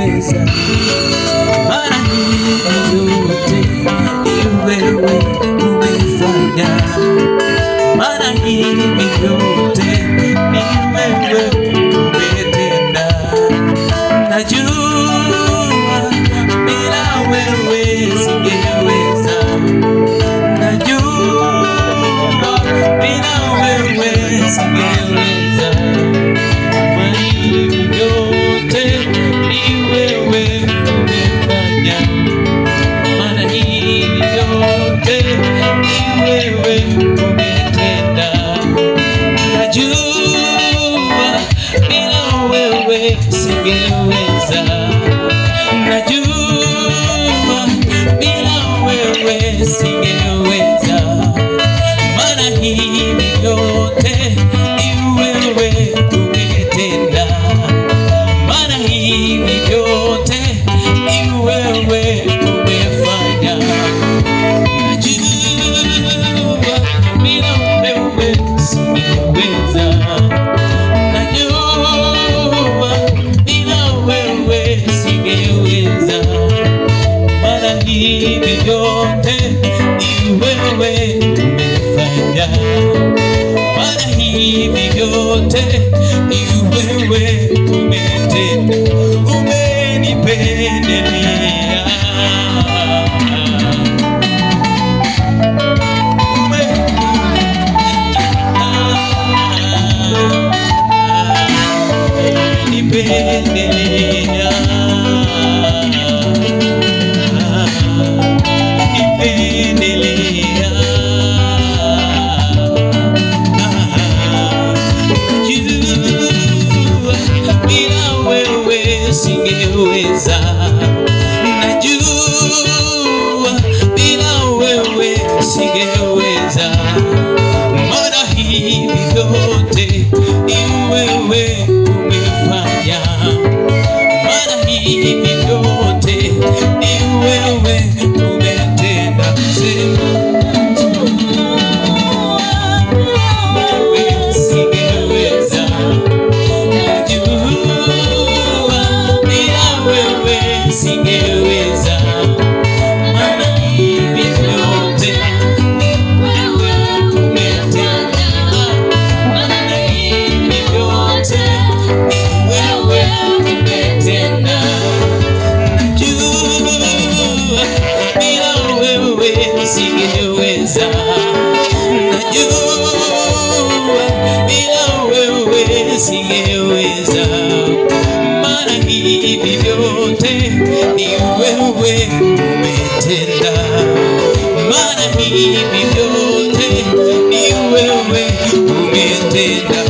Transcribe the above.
usingeweza. Mara hii yote ni wewe umefanya, mara hii yote ni wewe umetenda. Najua bila wewe singeweza, najua bila wewe singeweza. Mara yote ni wewe umefanya, mara yote ni wewe umetenda. Najua bila wewe singeweza, najua bila wewe singeweza. Mara yote ni wewe umetenda, mara yote ni wewe umefanya. Najua bila wewe singeweza, najua bila wewe singeweza. Mara yote ni wewe umefanya, mara yote ni wewe umetenda. Umenipendelea, umenipendelea, nipendelea. Bila wewe singeweza, najua bila wewe singeweza. Mara yote ni wewe umefanya, mara yote ni wewe umetenda. Singeweza, mara yote ni wewe umetenda, mara yote ni wewe umetenda. Najua bila wewe singeweza, najua bila wewe singeweza. Mara yote ni wewe umetenda, mara yote ni wewe umetenda.